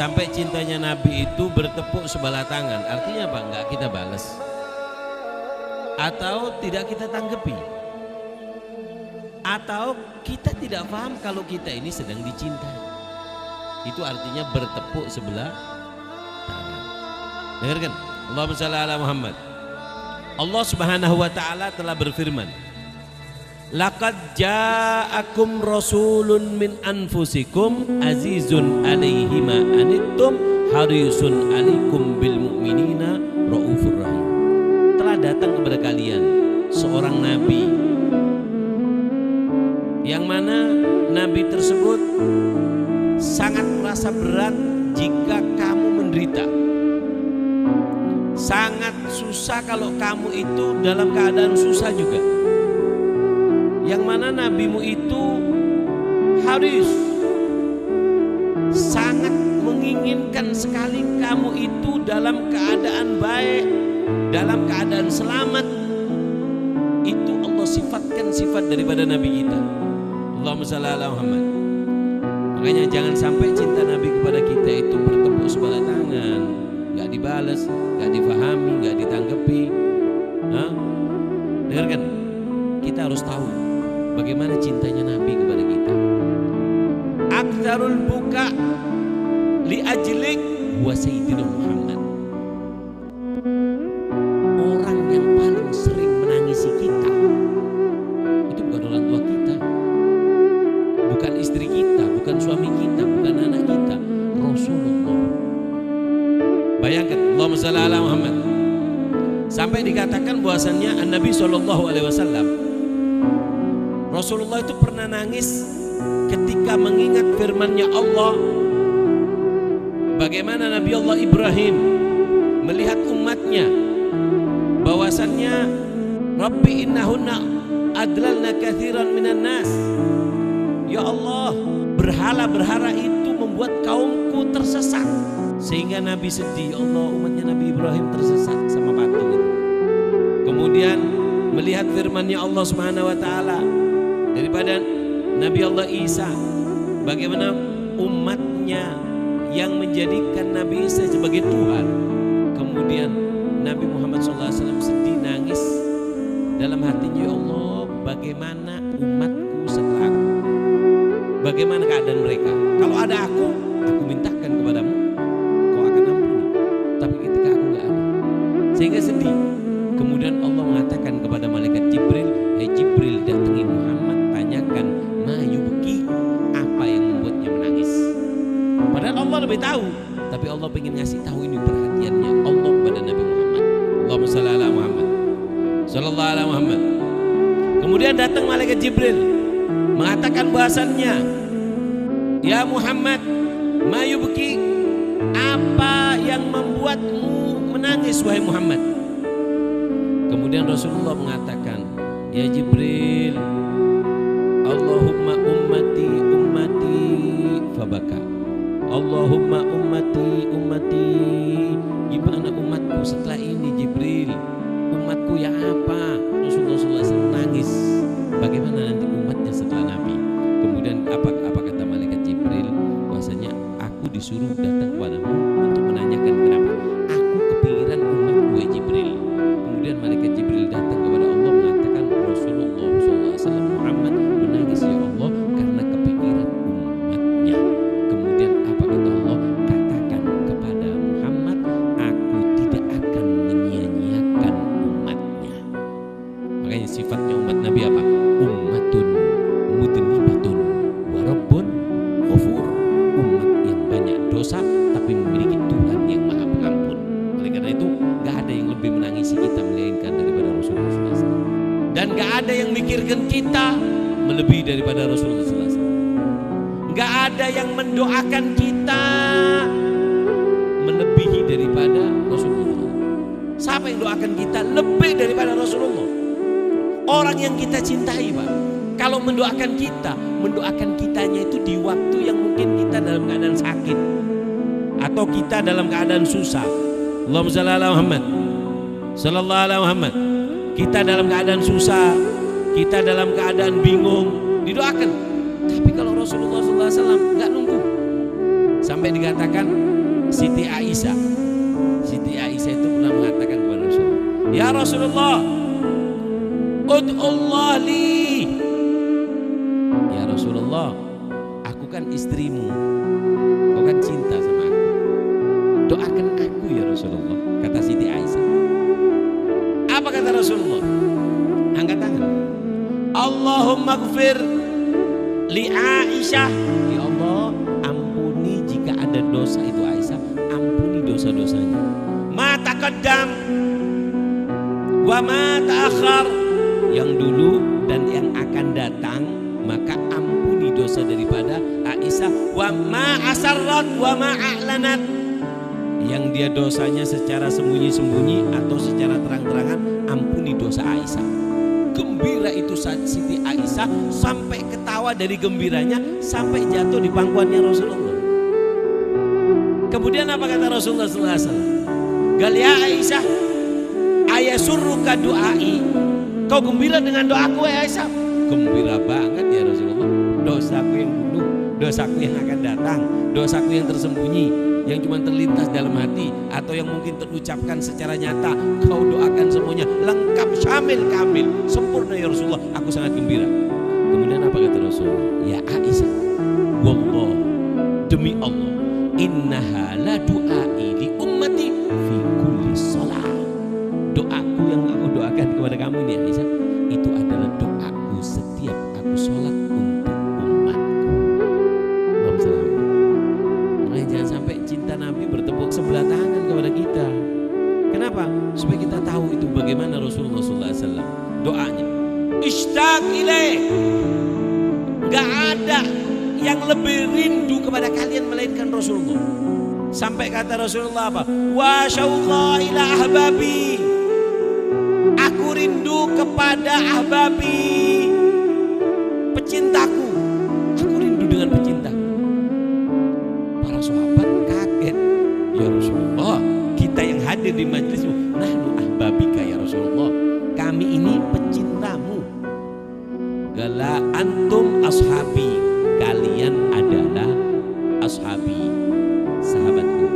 sampai cintanya Nabi itu bertepuk sebelah tangan. Artinya apa? Enggak kita balas atau tidak kita tanggapi, atau kita tidak paham kalau kita ini sedang dicintai. Itu artinya bertepuk sebelah tangan. Dengarkan, Allahumma shalli ala Muhammad. Allah Subhanahu wa taala telah berfirman, laqad ja'akum rasulun min anfusikum azizun 'alaihi ma anittum harisun 'alaikum bil mu'minina raufur rahim. Telah datang kepada kalian seorang nabi, yang mana nabi tersebut sangat merasa berat jika kamu menderita, sangat susah kalau kamu itu dalam keadaan susah juga. Yang mana nabimu itu haris, sangat menginginkan sekali kamu itu dalam keadaan baik, dalam keadaan selamat. Itu Allah sifatkan sifat daripada nabi kita. Allahumma shalli ala Muhammad. Makanya jangan sampai cinta nabi kepada kita itu bertepuk sebelah tangan, gak dibalas, gak difahami, gak ditanggapi. Dengarkan, kita harus tahu bagaimana cintanya Nabi kepada kita. Aktsarul buka li ajlik wa sayyidina Muhammad. Orang yang paling sering menangisi kita itu bukan orang tua kita, bukan istri kita, bukan suami kita, bukan anak kita, Rasulullah. Bayangkan, Allahumma shalli ala Muhammad. Sampai dikatakan bahwasannya Nabi SAW, Rasulullah itu pernah nangis ketika mengingat firman-Nya Allah, bagaimana Nabi Allah Ibrahim melihat umatnya bahwasannya Rabbi innahunna adlalna katsiran minan nas. Ya Allah, berhala-berhala itu membuat kaumku tersesat. Sehingga Nabi sedih, Allah, umatnya Nabi Ibrahim tersesat sama patung itu. Kemudian melihat firman-Nya Allah Subhanahu wa taala daripada Nabi Allah Isa, bagaimana umatnya yang menjadikan Nabi Isa sebagai Tuhan. Kemudian Nabi Muhammad SAW sedih, nangis dalam hatinya, ya Allah, bagaimana umatku setelah aku, bagaimana keadaan mereka. Kalau ada aku mintakan kepadamu, kau akan ampuni. Tapi ketika aku gak ada, sehingga sedih. Kemudian Allah mengatakan kepada malaikat Jibril, hey Jibril, datangi Muhammad, tanyakan mayubki, apa yang membuatnya menangis. Padahal Allah lebih tahu, tapi Allah ingin ngasih tahu ini perhatiannya Allah kepada Nabi Muhammad. Allahumma shalli ala Muhammad, sallallahu ala Muhammad. Kemudian datang malaikat Jibril mengatakan bahasannya, ya Muhammad, mayubki, apa yang membuatmu menangis wahai Muhammad. Kemudian Rasulullah mengatakan, ya Jibril, Allahumma ummati ummati fabaka. Allahumma ummati ummati, gimana umatku setelah ini Jibril? Umatku yang apa? Rasulullah SAW nangis. Bagaimana nanti umatnya setelah Nabi? Kemudian apa kata malaikat Jibril? Bahwasanya aku disuruh datang kepadamu untuk menanyakan kenapa. Aku kepikiran umatku ya Jibril. Kemudian malaikat Jibril datang kepada Allah mengatakan, Rasulullah SAW Muhammad menangis ya Allah karena kepikiran umatnya. Kemudian apa kata Allah? Katakan kepada Muhammad, aku tidak akan menyia-nyiakan umatnya. Makanya sifatnya umat Nabi apa? Ummatun mudnibatun wa rabbun ghafur. Umat yang banyak dosa tapi memiliki Tuhan yang maha pengampun. Oleh karena itu gak ada yang lebih menangisi kita melainkan daripada Rasulullah SAW. Dan gak ada yang mikirkan kita melebihi daripada Rasulullah SAW. Gak ada yang mendoakan kita melebihi daripada Rasulullah. Siapa yang doakan kita lebih daripada Rasulullah? Orang yang kita cintai, Pak. Kalau mendoakan kitanya itu di waktu yang mungkin kita dalam keadaan sakit atau kita dalam keadaan susah. Allahumma shalli ala Muhammad, sallallahu ala Muhammad. Kita dalam keadaan susah, kita dalam keadaan bingung, didoakan. Tapi kalau Rasulullah SAW nggak nunggu sampai dikatakan Siti Aisyah. Siti Aisyah itu pernah mengatakan kepada Rasulullah, ya Rasulullah, ud'ullah li. Ya Rasulullah, aku kan istrimu, kau kan cinta sama aku, doakan aku ya Rasulullah, kata Siti Aisyah. Apa kata Rasulullah? Angkat tangan. Allahumma gfir li Aisyah. Ya Allah, ampuni jika ada dosa itu Aisyah, ampuni dosa-dosanya. Ma taqaddam wa ma ta'akhir, yang dulu dan yang akan datang, maka ampuni dosa daripada Aisyah. Wa ma asarrat wa ma a'lanat, yang dia dosanya secara sembunyi-sembunyi atau secara terang-terangan, ampuni dosa Aisyah. Gembira itu Siti Aisyah sampai ketawa dari gembiranya, sampai jatuh di pangkuannya Rasulullah. Kemudian apa kata Rasulullah sallallahu alaihi wasallam? Gal ya Aisyah, ayasurruka du'ai, kau gembira dengan doaku ya Aisyah? Gembira banget ya Rasulullah. Dosaku yang dulu, dosaku yang akan datang, dosaku yang tersembunyi, yang cuma terlintas dalam hati atau yang mungkin terucapkan secara nyata, kau doakan semuanya lengkap, syamil, kamil, sempurna ya Rasulullah. Aku sangat gembira. Kemudian apa kata Rasulullah? Ya Aisyah, wallah, demi Allah, innaha la du'ai li ummati fi kulli shalah. Doaku yang aku doakan kepada kamu ini Aisyah, itu adalah doaku setiap aku sholat untuk umatku. Allahumma shalli. Makanya jangan sampai cinta Nabi bertepuk sebelah tangan kepada kita. Kenapa? Supaya kita tahu itu bagaimana Rasulullah SAW doanya. Ishtaq ilaih. Gak ada yang lebih rindu kepada kalian melainkan Rasulullah. Sampai kata Rasulullah apa? Wa syauqa ila ahbabi. Aku rindu kepada ahbabi, pecintaku. Aku rindu dengan pecintaku. Para sahabat kaget. Ya Rasulullah, kita yang hadir di majlismu, nahnu ahbabika ya Rasulullah, kami ini pecintamu. Gala antum ashabi, kalian adalah ashabi, sahabatku.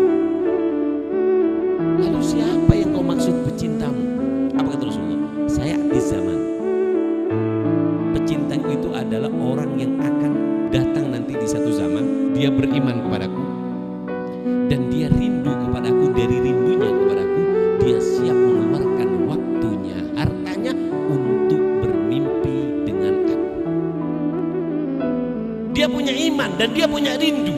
Lalu siapa yang kau maksud pecintamu? Apa kata Rasulullah? Saya di zaman. Pecintaku itu adalah orang yang akan datang nanti di satu zaman, dia beriman kepadaku dan dia rindu kepadaku. Dari rindunya kepadaku, dia siap mengeluarkan waktunya, hartanya untuk bermimpi dengan aku. Dia punya iman dan dia punya rindu,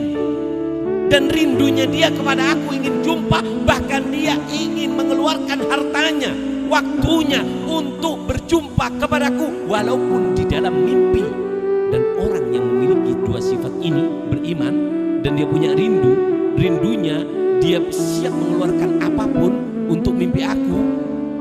dan rindunya dia kepada aku, ingin jumpa, bahkan dia ingin mengeluarkan hartanya, waktunya untuk berjumpa kepadaku walaupun di dalam mimpi. Dan orang yang memiliki dua sifat ini, beriman dan dia punya rindu, rindunya dia siap mengeluarkan apapun untuk mimpi aku.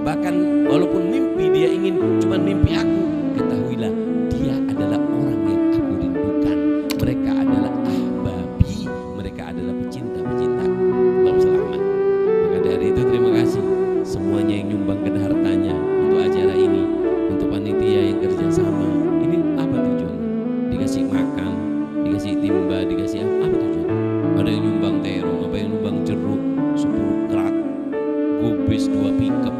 Bahkan walaupun mimpi dia ingin cuma mimpi aku, ketahuilah dia adalah orang yang aku rindukan. Mereka adalah ahbabi, mereka adalah pecinta-pecintaku. Allahumma shalli. Maka dari itu terima kasih semuanya yang nyumbangkan hartanya untuk acara ini, untuk panitia yang kerjasama. Ini apa tujuannya? Dikasih makan, dikasih timba, dikasih apa tujuannya? Ada yang nyumbang terong, apa yang nyumbang jeruk 10 kerat, gubris 2 pickup.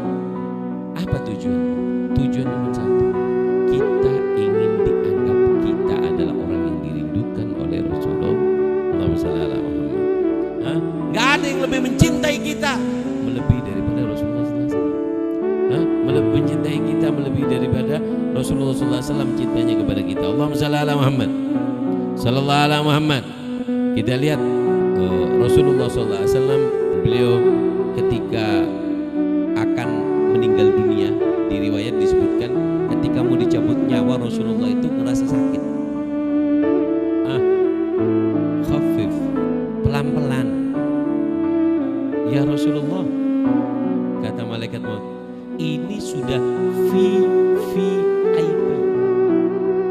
Apa tujuannya? Tujuan nomor satu, kita ingin dianggap kita adalah orang yang dirindukan oleh Rasulullah. Allahumma shalli ala Muhammad. Gak ada yang lebih mencintai kita melebihi daripada Rasulullah SAW. Mencintai kita melebihi daripada Rasulullah SAW cintanya kepada kita. Allahumma shalli ala Muhammad. Sallallahu ala Muhammad. Kita lihat Rasulullah SAW, beliau ketika akan meninggal dunia, di riwayat disebutkan ketika mau dicabut nyawa Rasulullah itu ngerasa sakit. Khafif, pelan-pelan. Ya Rasulullah, kata malaikat maut, ini sudah VIP,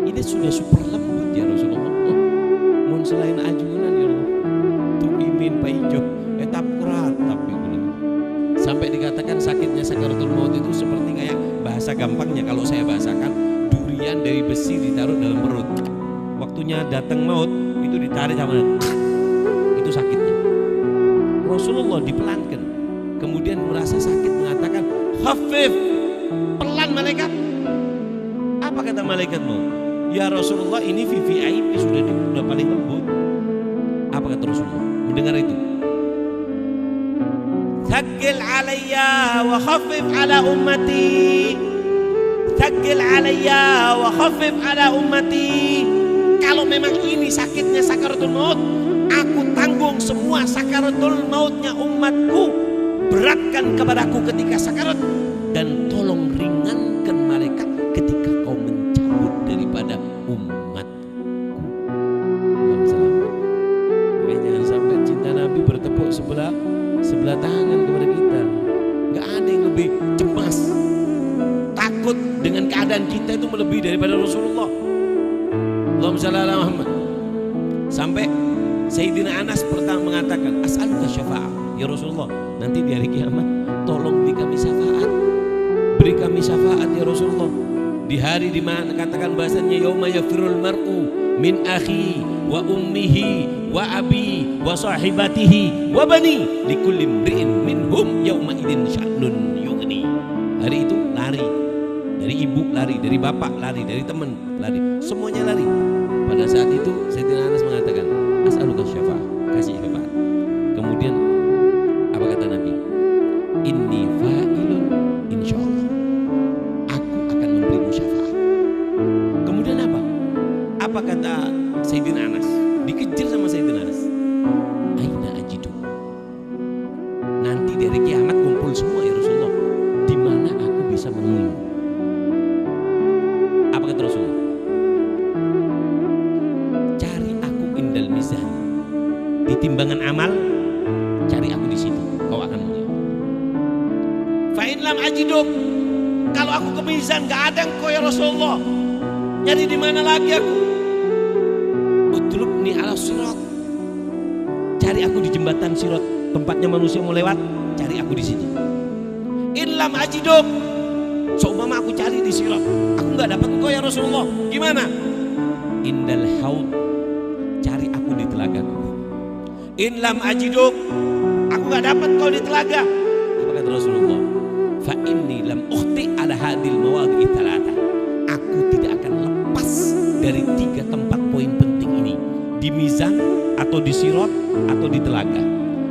ini sudah super lembut ya Rasulullah. Mohon selain ajunan ya Allah, tuh imin paijo etap keratap ya Allah. Sampai dikatakan sakitnya sakaratul maut itu seperti kayak, bahasa gampangnya kalau saya bahasakan, durian dari besi ditaruh dalam perut. Waktunya datang maut itu ditarik sama, itu sakitnya. Rasulullah dipelankan. Kemudian merasa sakit mengatakan, "Khafif." Pelan malaikat. Apa kata malaikat mau? "Ya Rasulullah, ini VVIP sudah paling lembut." Apa kata Rasulullah mendengar itu? "Thaqqil alayya wa khaffif ala ummati. Thaqqil alayya wa khaffif ala ummati." Kalau memang ini sakitnya sakaratul maut, aku tanggung semua sakaratul mautnya umatku. Beratkan kepadaku ketika sakarat, dan tolong ringankan malaikat ketika kau mencabut daripada umatku. Jangan sampai cinta Nabi bertepuk sebelah tangan kepada kita. Gak ada yang lebih cemas, takut dengan keadaan kita itu melebihi daripada Rasulullah. Allahumma shalli ala Muhammad. Sampai Sayyidina Anas pertama mengatakan, "As'aluka syafa'ah ya Rasulullah, nanti di hari kiamat tolong beri kami syafaat. Beri kami syafaat ya Rasulullah. Di hari di mana katakan bahasanya yauma yafirul mar'u min akhi wa ummihi wa abi wa sahibatihi wa bani likulli imri'in minhum yauma idzin sya'nun yughni." Hari itu lari. Dari ibu lari, dari bapak lari, dari teman lari, semuanya lari. Pada saat itu Sayyidina Anas mengatakan, "As'aluka syafa'ah," kasih syafaat. Kemudian apa kata Nabi? "Inni fa'ilun insyaallah." Aku akan memberimu syafaat. Kemudian apa? Apa kata Sayyidina Anas? Dikejar sama Sayyidina Anas. "Aina ajidu." Nanti dari kiamat kumpul semua ya Rasulullah. Di mana aku bisa menemuimu? Apa kata Rasulullah? "Cari aku indal mizan." Di timbangan amal, cari aku di situ, kau akan melihat. Fa in lam ajiduk, kalau aku ke mizan gak ada engkau ya Rasulullah, nyari di mana lagi aku? Utlubni ala sirat, cari aku di jembatan sirat, tempatnya manusia mau lewat, cari aku di situ. In lam ajiduk, seumpama aku cari di sirat, aku gak dapat engkau ya Rasulullah, gimana? Indal haud, cari aku di telagaku. In lam ajiduk, aku gak dapat kau di telaga. Apa kata Rasulullah? Fa inni lam ukhti ala hadil mawadhi thalatha. Aku tidak akan lepas dari 3 tempat poin penting ini. Di mizan atau di sirat atau di telaga.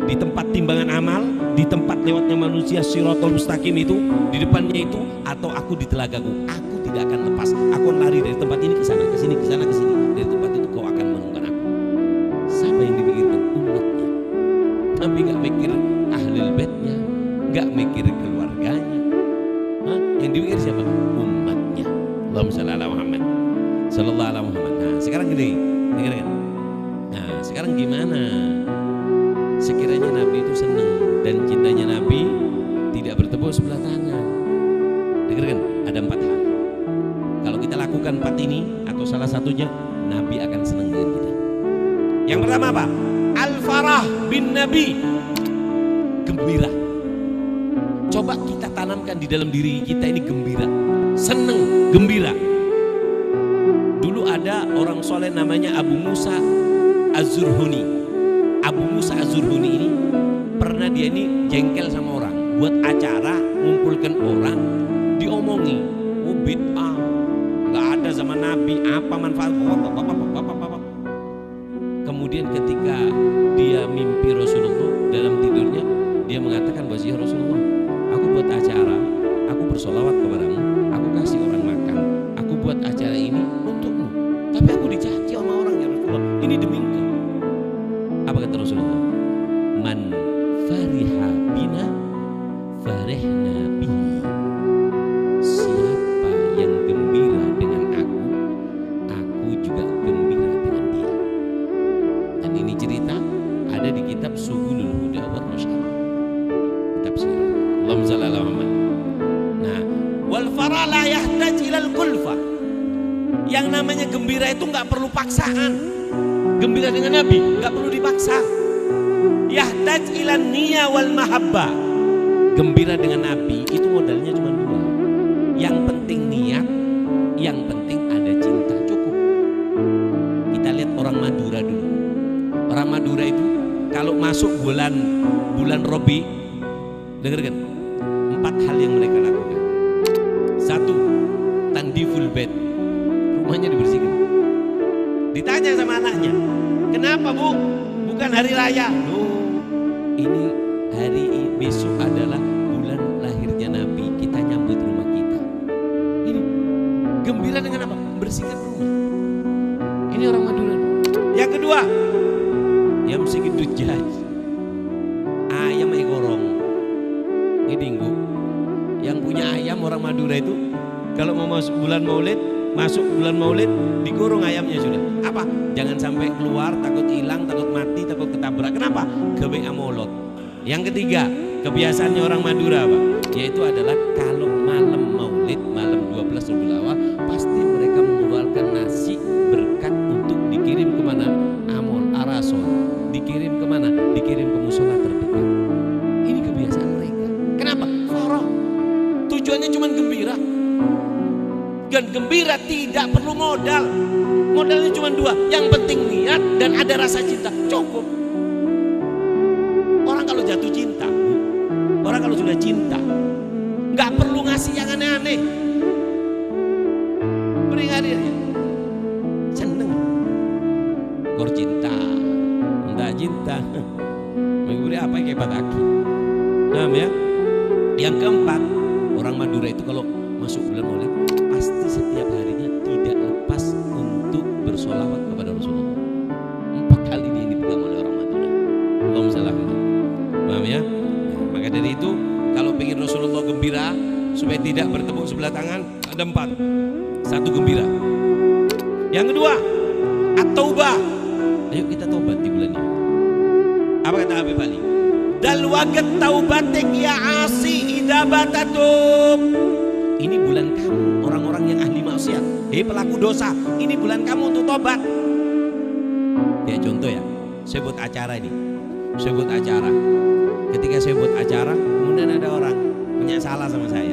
Di tempat timbangan amal, di tempat lewatnya manusia siratul mustaqim itu, di depannya itu, atau aku di telagaku. Aku tidak akan lepas. Aku akan lari dari tempat ini ke sana, ke sini, ke sana, ke sini. Dari tempat itu kau akan menemukan aku. Siapa yang dipikirkan? Umatnya. Nabi gak mikir ahlul baitnya, gak mikir keluarganya. Yang dipikir siapa? Umatnya. Allahumma shalli ala Muhammad sallallahu alaihi Muhammad. Nah sekarang gini, dengarkan. Nah sekarang gimana sekiranya Nabi itu senang dan cintanya Nabi tidak bertepuk sebelah tangan? Dengarkan, ada 4 hal. Kalau kita lakukan 4 ini atau salah satunya, Nabi akan senang dengan kita. Yang pertama apa? Al-farah bin Nabi, gembira. Coba kita tanamkan di dalam diri kita ini gembira, seneng, gembira. Dulu ada orang soleh namanya Abu Musa Az-Zurhuni. Abu Musa Az-Zurhuni ini pernah dia ini jengkel sama orang, buat acara ngumpulkan orang, diomongi, "Oh bid'ah, nggak ada zaman Nabi, apa manfaat?" Kemudian ketika dia mimpi Rasulullah dalam tidurnya, dia mengatakan bahwa ya Rasulullah, aku buat acara, aku bersolawat kepadamu, aku kasih orang makan, aku buat acara ini untukmu, tapi aku dicaci sama orang ya Rasulullah, ini demi engkau. Apa kata Rasulullah? Man fariha bina farihna bihi. Siapa yang gembira dengan aku juga gembira dengan dia. Dan ini cerita ada di kitab Subulul Huda wa Rasyad, kitab sirah. Allahumma shalli ala Muhammad. Nah, wal farah la yahtaj ilal kulfa. Yang namanya gembira itu nggak perlu paksaan. Gembira dengan Nabi nggak perlu dipaksa. Yahtaj ilan niyah wal mahabbah. Gembira dengan Nabi itu modalnya cuma 2. Yang penting niat, yang penting ada cinta, cukup. Kita lihat orang Madura dulu. Orang Madura itu kalau kalau masuk bulan Robi, dengarkan 4 hal yang mereka lakukan. 1, tandiful bed, rumahnya dibersihkan. Ditanya sama anaknya, kenapa bu? Bukan hari raya. Ini hari besok adalah bulan lahirnya Nabi, kita nyambut rumah kita. Ini gembira dengan apa? Bersihkan rumah. Ini orang Madura. Yang kedua, yang sedikit dujaj, ayam gorong. Ini dinggu. Yang punya ayam orang Madura itu, kalau mau masuk bulan Maulid, digorong ayamnya sudah. Apa? Jangan sampai keluar, takut hilang, takut mati, takut ketabrak. Kenapa? Kebea molot. Yang ketiga, kebiasaannya orang Madura apa? Yaitu adalah kalau malam Maulid, malam 12 Rabiul Awal, pasti mereka mengeluarkan nasi berkat untuk dikirim kemana? Amol, Arasol. Dikirim kemana? Dikirim ke musola terdekat. Ini kebiasaan mereka. Kenapa? Farah. Tujuannya cuma gembira. Dan gembira tidak perlu modal. Modalnya cuma 2. Yang penting niat dan ada rasa cinta. Cukup. Orang kalau jatuh cinta, orang kalau sudah cinta, nggak perlu ngasih yang aneh-aneh. Mending hadirnya seneng. Kor cinta, enggak cinta. Mengberi apa yang hebat aki. Nah ya. Yang keempat, orang Madura itu kalau masuk bulan Maulid pasti setiap harinya tidak lepas untuk bersolawat kepada Rasulullah. 4 kali ini dipegang oleh orang Madura. Allahumma shalli alaihi. Paham ya? Maka dari itu kalau ingin Rasulullah gembira supaya tidak bertepuk sebelah tangan, ada 4. 1, gembira. Yang kedua, at-taubah. Ayo kita taubat di bulan ini. Apa kata Habib Ali? Dal waqt taubatik ya asi idza batatub. Ini bulan kamu, orang-orang yang ahli maksiat, pelaku dosa. Ini bulan kamu untuk tobat. Ya contoh ya, saya buat acara ini. Saya buat acara. Ketika saya buat acara, kemudian ada orang punya salah sama saya.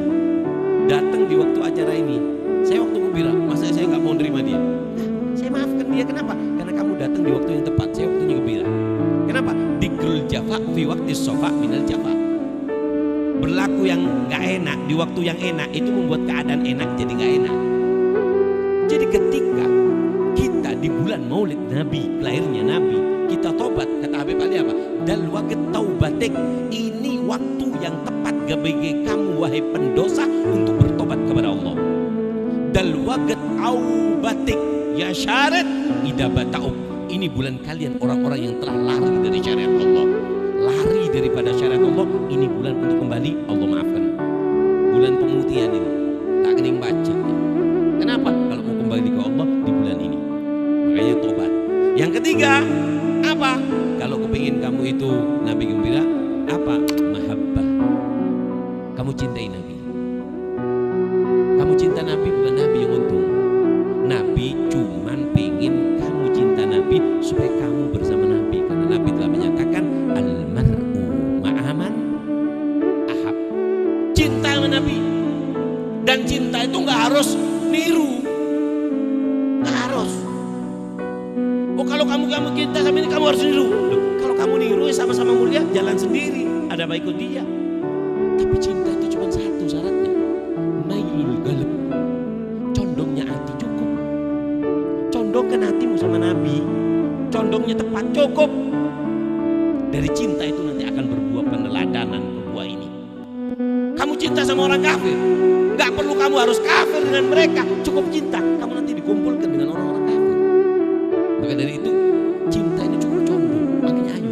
Datang di waktu acara ini, saya waktu gembira, masa saya nggak mau nerima dia? Nah, saya maafkan dia. Kenapa? Karena kamu datang di waktu yang tepat. Saya waktunya gembira. Kenapa? Dikrul jafa fi waqti sofa minal jafa. Berlaku yang nggak enak di waktu yang enak itu membuat keadaan enak jadi nggak enak. Jadi ketika kita di bulan Maulid Nabi, lahirnya Nabi, kita tobat, kata Habib Ali apa? Dal waqt taubatik, ini waktu yang tepat bagi kamu wahai pendosa untuk bertobat kepada Allah. Dal waqt aubatik ya syarat idza bata'u, ini bulan kalian orang-orang yang telah lari dari syariat Allah, lari daripada syariat Allah. Ini bulan untuk kembali, Allah maafkan. Bulan pemutihan ini tak kening baca. Kenapa? Kalau mau kembali ke Allah di bulan ini, makanya tobat. Yang ketiga apa? Kalau kepingin kamu itu Nabi gembira, apa? Mahabbah. Kamu cintai Nabi. Kamu cinta Nabi, bukan Nabi yang untung. Nabi cuman pengen kamu cinta Nabi supaya kamu bersama Nabi. Karena Nabi telah menyatakan almar'u ma'aman ahab. Cinta sama Nabi. Dan cinta itu nggak harus niru. Nggak harus. Oh kalau kamu cinta sama ini kamu harus niru. Loh, kalau kamu niru sama-sama mulia, jalan sendiri. Ada baik ikut dia. Tapi cinta itu cuma satu syaratnya. Mailul qalb. Condongnya hati cukup. Condongkan hatimu sama Nabi. Condongnya tepat cukup. Dari cinta itu nanti akan berbuah peneladanan berbuah ini. Kamu cinta sama orang kafir, nggak perlu kamu harus kafir dengan mereka. Cukup cinta, kamu nanti dikumpulkan dengan orang-orang kafir. Maka dari itu cinta ini cukup condong. Makanya ayo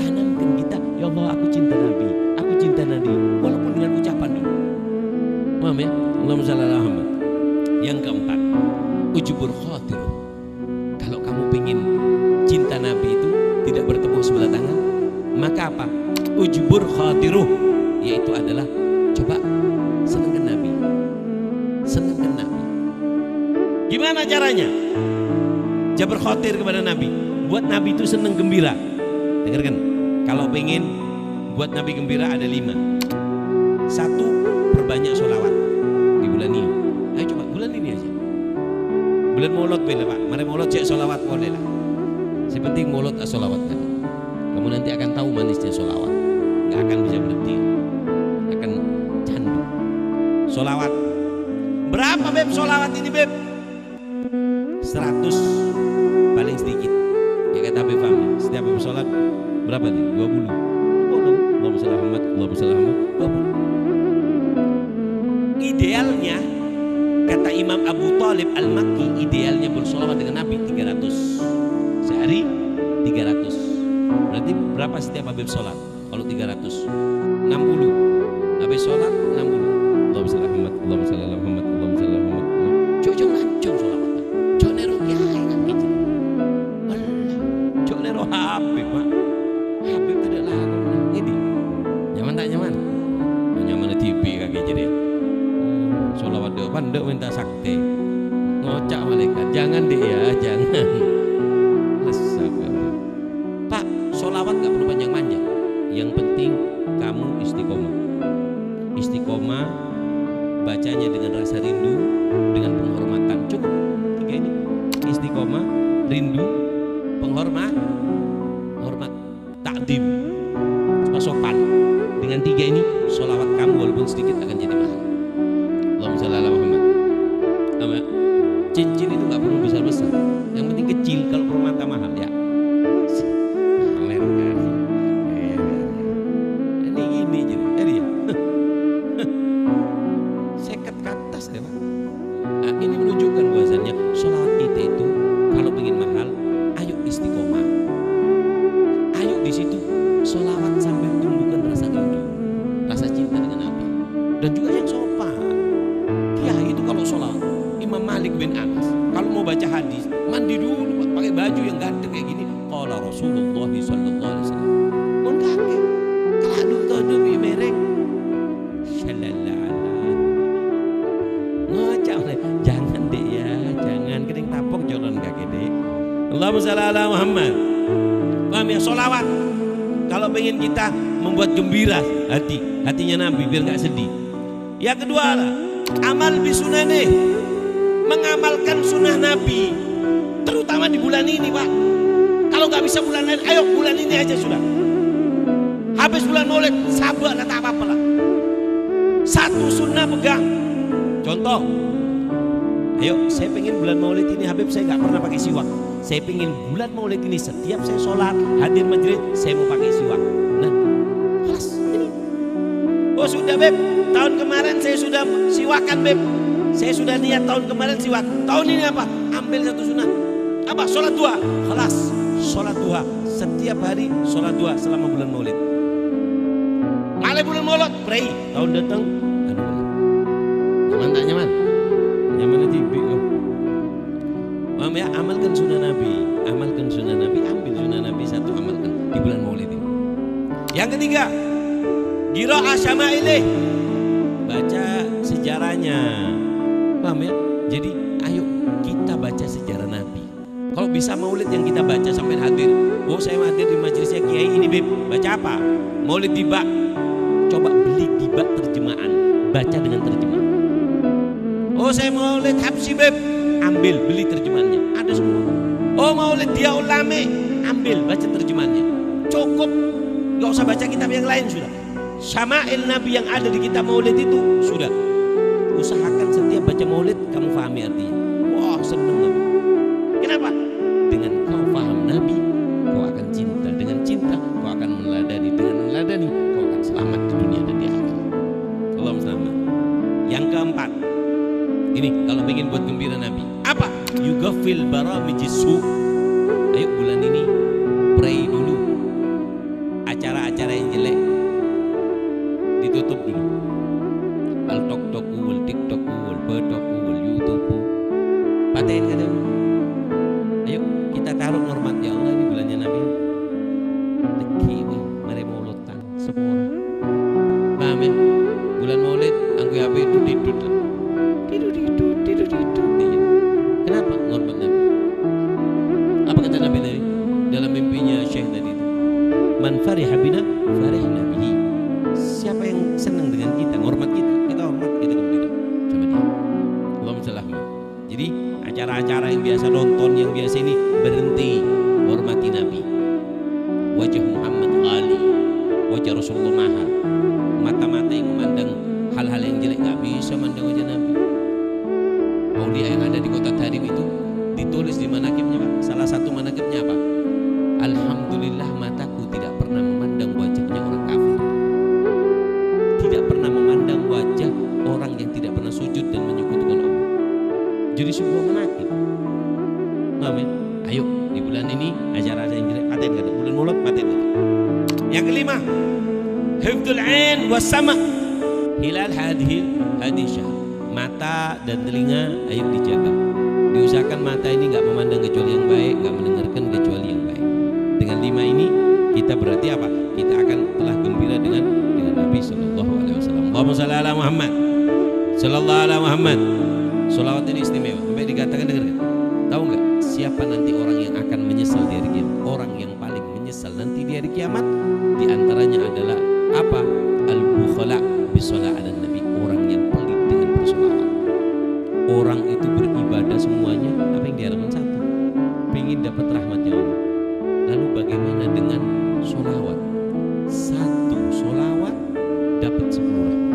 tanamkan kita. Ya Allah, aku cinta Nabi, aku cinta Nabi. Walaupun dengan ucapan dulu. Paham ya? Allahumma shalli ala Muhammad. Yang keempat, ujubur khatir. Kalau kamu ingin cinta Nabi itu tidak bertepuk sebelah tangan, maka apa? Ujubur khatiruh, yaitu adalah coba senangkan Nabi. Senangkan Nabi. Gimana caranya? Jabr khatir kepada Nabi. Buat Nabi itu senang gembira. Dengarkan. Kalau pengen buat Nabi gembira ada 5. 1, perbanyak sholawat di bulan ini. Ayo coba bulan ini aja. Bulan Maulud boleh Pak. Mari Maulud cek sholawat boleh lah. Sepenting Maulud sholawat tadi. Kamu nanti akan tahu manisnya sholawat. Nggak akan bisa berhenti, akan candu. Sholawat. Berapa beb sholawat ini beb? 100 paling sedikit. Ya kata Habib Fahmi, setiap beb sholat berapa nih? 20. Allahumma shalli ala Muhammad, Allahumma shalli ala Muhammad, 20. Idealnya kata Imam Abu Thalib Al-Makki, idealnya bersholawat dengan Nabi 300 sehari, 300. Berarti berapa setiap Habib sholat? Kalau 300 60. Habib sholat 60. Allahumma shalli ala Muhammad, Allahumma shalli ala Muhammad, Allahumma shalli ala Muhammad. Jojong lancung sholawat. Jonero kiai kan gitu. Allah, jonero Habib Pak. Habib tidak lalu. Ini nyaman tak nyaman? Nyaman di TV kaki jadi. Sholawat depan dek minta sakti. Ngocak malaikat. Jangan deh ya, jangan. Pak, sholawat gak perlu panjang-panjang. Yang penting kamu istiqomah. Istiqomah, bacanya dengan rasa rindu, dengan penghormatan. Cukup 3 ini. Istiqomah, rindu, penghormat, hormat, takdim, sopan. Dengan 3 ini, sholawat kamu walaupun sedikit akan jadi mahal. Allahumma shalli ala Muhammad. Cincin itu gak perlu besar-besar. Yang penting kecil kalau permata mahal ya. Ini menunjukkan bahwasannya sholawat kita itu kalau ingin mahal, ayo istiqomah. Ayo di situ sholawat sambil tumbuhkan rasa rindu, rasa cinta dengan Nabi. Dan juga yang sopan. Kiai itu kalau sholawat, Imam Malik bin Anas kalau mau baca hadis mandi dulu, pakai baju yang ganteng kayak gini. Qala Rasulullah sallallahu alaihi wasallam. Mun kakek kalau tuh mereng. Jangan deh ya, jangan kening tapok jodoh kaki deh. Allahumma shalli ala Muhammad. Paham ya, sholawat kalau pengen kita membuat gembira hatinya Nabi biar nggak sedih. Yang kedua lah, amal bisunane, mengamalkan sunnah Nabi, terutama di bulan ini Pak. Kalau nggak bisa bulan lain, ayo bulan ini aja sudah. Habis bulan Maulid, sabar lah tak apa-apa lah. Satu sunnah pegang. Contoh, ayo saya pengen bulan Maulid ini Habib saya nggak pernah pakai siwak. Saya pengen bulan Maulid ini setiap saya sholat hadir majelis saya mau pakai siwak. Nah, kelas ini. Oh sudah Beb, tahun kemarin saya sudah siwakan Beb. Saya sudah niat tahun kemarin siwak. Tahun ini apa? Ambil satu sunnah. Apa? Sholat duha. Kelas. Sholat duha. Setiap hari sholat duha selama bulan Maulid. Malah bulan Maulid, pray. Tahun datang. Nyaman tak nyaman? Nyaman di TV. Paham ya? Amalkan sunnah Nabi. Amalkan sunnah Nabi. Ambil sunnah Nabi satu, amalkan di bulan Maulid ini. Yang ketiga, qiraa'ah syama'ilih. Baca sejarahnya. Paham ya? Jadi ayo kita baca sejarah Nabi. Kalau bisa Maulid yang kita baca sampai hadir. Oh saya hadir di majelisnya Kiai ini Beb. Baca apa? Maulid di bak. Coba beli di bak terjemahan. Baca dengan terjemahan. Oh saya Maulid Habsyi Beb. Ambil beli terjemahannya. Ada semua. Oh Maulid dia ulame. Ambil baca terjemahannya. Cukup. Gak usah baca kitab yang lain sudah. Syama'il Nabi yang ada di kitab Maulid itu sudah. Usahakan setiap baca Maulid kamu pahami artinya. Wah seneng Nabi. Kenapa? Dengan kau paham Nabi, kau akan cinta. Dengan cinta, kau akan meneladani. Dengan meneladani, kau akan selamat di dunia dan di akhirat. Allahumma selamat. Yang keempat, ini kalau ingin buat gembira Nabi, apa? Yughafil baramijis-su. Ayo bulan ini pray dulu. Acara-acara yang jelek ditutup dulu. Al tok-toku, wal tiktoku, wal bedoku, wal youtubeku. Paten kan dulu. Ayo kita taruh hormat ya Allah, ini bulannya Nabi. Dekiwi, mari maulutan semua orang. Paham ya? Bulan Maulid, anggu HP itu didut lah. Didut. Kenapa? Hormat Nabi. Apa kata Nabi tadi? Dalam mimpinya Syekh tadi itu. Man fariha bina, farihna bihi. Siapa yang senang dengan kita, hormat kita hormat, kita gembira sama dia. Allahumma shalli ala Muhammad. Jadi acara-acara yang biasa nonton, yang biasa ini berhenti, hormati Nabi. Wajah Muhammad wajah Rasulullah mahal. Mata-mata yang memandang hal-hal yang jelek nggak bisa mandang wajah Nabi. Aulia yang ada di kota Tarim itu ditulis di manakibnya Pak. Salah satu manakibnya apa? Alhamdulillah mataku tidak pernah memandang wajahnya orang kafir. Tidak pernah memandang wajah orang yang tidak pernah sujud dan menyekutukan Allah. Jadi sebuah manakib. Amin. Ayo di bulan ini acara-acara yang jelek paten kan? Bulan Maulud paten kan? Yang kelima, hifdzul ain was sama hilal hadhihi syahr. Mata dan telinga ayo dijaga. Diusahakan mata ini nggak memandang kecuali yang baik, nggak mendengarkan kecuali yang baik. Dengan 5 ini kita berarti apa? Kita akan telah gembira dengan Nabi Sallallahu Alaihi Wasallam. Allahumma shalli ala Muhammad, Sallallahu ala Muhammad. Sholawat ini istimewa. Sampai dikatakan dengar kan? Tahu nggak siapa nanti orang yang akan menyesal di hari kiamat? Orang yang paling menyesal nanti di hari kiamat di antaranya adalah apa? Al-bukhala bisolah ala Nabi. Orang yang pelit dengan bersolawat. Orang itu beribadah semuanya, apa yang diharapkan satu, pengen dapat rahmatnya Allah. Lalu bagaimana dengan solawat? Satu solawat dapat 10 rahmat.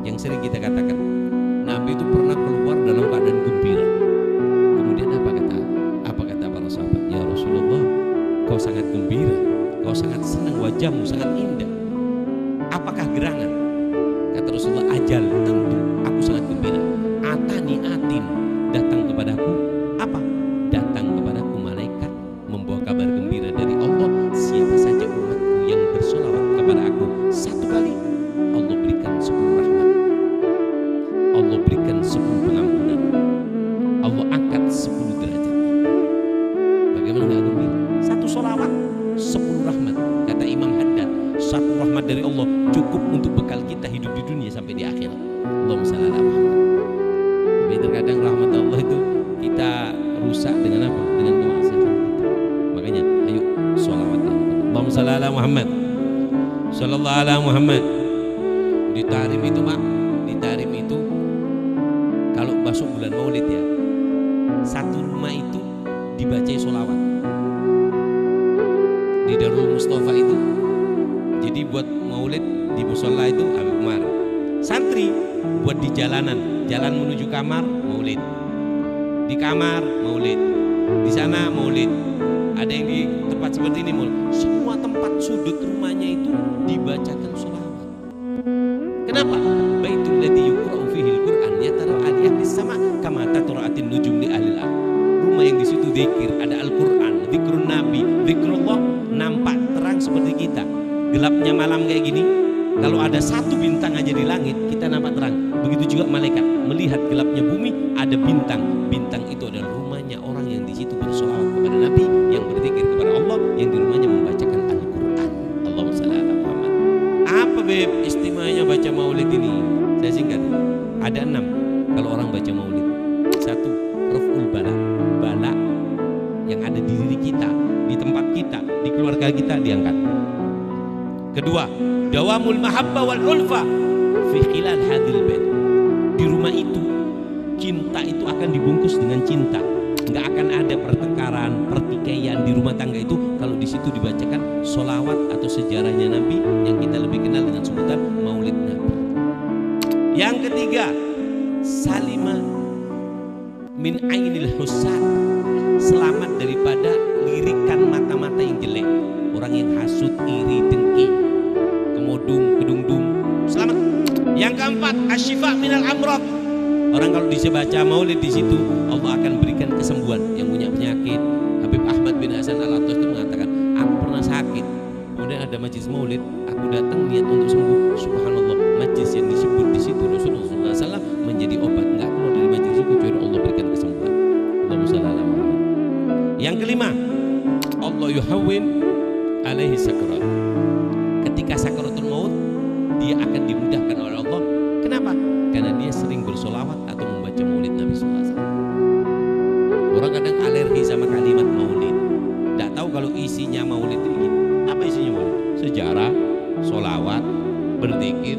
Yang sering kita katakan, Nabi itu pernah keluar dalam keadaan gembira. Kemudian apa kata para sahabat? Ya Rasulullah, kau sangat gembira, kau sangat senang, wajahmu sangat indah. Apakah gerangan? Kata Rasulullah, ajal, tentu aku sangat gembira. Atani atin, datang kepadaku apa? Datang kepadaku malaikat membawa kabar gembira dari Allah. Siapa saja umatku yang bersolawat kepada aku 1 kali, Allah berikan 10 rahmat, Allah berikan 10 pengampunan, Allah angkat 10 derajat. Bagaimana gak gembira? 1 solawat 10 rahmat. Kata Imam Haddad, 1 rahmat dari Allah cukup untuk bekal kita hidup di dunia sampai di akhirat. Allahumma shalli ala Muhammad. Tapi terkadang rahmat Allah itu kita rusak dengan apa? Dengan kemaksiatan kita. Makanya ayo sholawat. Allahumma shalli ala Muhammad, Sallallahu ala Muhammad. Di Tarim itu Pak, di Tarim itu kalau masuk bulan Maulid ya, 1 rumah itu dibacai sholawat. Di Darul Mustafa itu, jadi buat Maulid di musola itu Habib Umar. Santri buat di jalanan, jalan menuju kamar Maulid, di kamar Maulid, di sana Maulid, ada yang di tempat seperti ini Maulid. Semua tempat sudut rumahnya itu dibacakan sholawat. Kenapa? Baitul ladzi yuqra'u fihi al-Qur'an yatara al-ahli sama kama tatra'atin nujum li ahli al-ard. Rumah yang di situ zikir, ada Al-Qur'an, zikrun Nabi, zikrullah, nampak terang seperti kita. Gelapnya malam kayak gini, kalau ada 1 bintang aja di langit, kita nampak terang. Begitu juga malaikat melihat gelapnya bumi, ada bintang. Bintang itu adalah rumahnya orang yang di situ bersolawat kepada Nabi, yang berzikir kepada Allah, yang di rumahnya membacakan Al-Qur'an. Allahumma shalli ala Muhammad. Apa beb istimewanya baca Maulid ini? Saya singkat. Ada 6 kalau orang baca Maulid. 1, raf'ul bala. Bala yang ada di diri kita, di tempat kita, di keluarga kita diangkat. Kedua, dawamul mahabba wal ulfa fi khilal hadil bait. Di rumah itu cinta itu akan dibungkus dengan cinta. Enggak akan ada pertengkaran, pertikaian di rumah tangga itu kalau di situ dibacakan solawat atau sejarahnya Nabi yang kita lebih kenal dengan sebutan Maulid Nabi. Yang ketiga, salimah min ainil husad. Selamat daripada lirikan mata-mata yang jelek. Orang yang hasut, iri, dengki, kemodung, kedungdung, selamat. Yang keempat, asyifa minal amrad. Orang kalau dibaca Maulid di situ, Allah akan berikan kesembuhan. Yang punya penyakit, Habib Ahmad bin Hasan Al-Attas itu mengatakan, aku pernah sakit, kemudian ada majlis Maulid, aku datang niat untuk sembuh. Subhanallah, majlis yang disebut di situ Rasulullah SAW menjadi obat. Enggak keluar dari majlis itu kecuali Allah berikan kesembuhan. Allahumma shalli ala Muhammad. Yang kelima, Allah yuhawwin alaihi sakarat. Ketika sakaratul maut, dia akan dimudahkan oleh Allah. Kenapa? Karena dia sering bersolawat atau membaca Maulid Nabi SAW. Orang kadang alergi sama kalimat Maulid. Tidak tahu kalau isinya Maulid ini. Apa isinya Maulid? Sejarah, solawat, berzikir,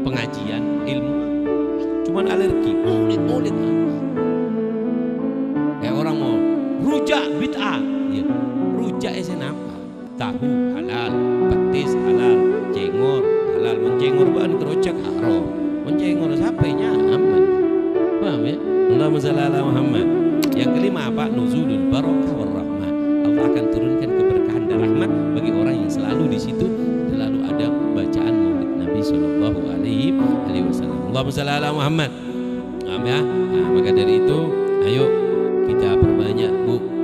pengajian, ilmu. Cuman alergi Maulid. Kayak orang mau rujak bid'ah. Ya. Rujak esen apa? Tahu halal, petis halal. Allahumma shalli ala Muhammad. Nah, ya. Nah, maka dari itu ayo kita perbanyak Bu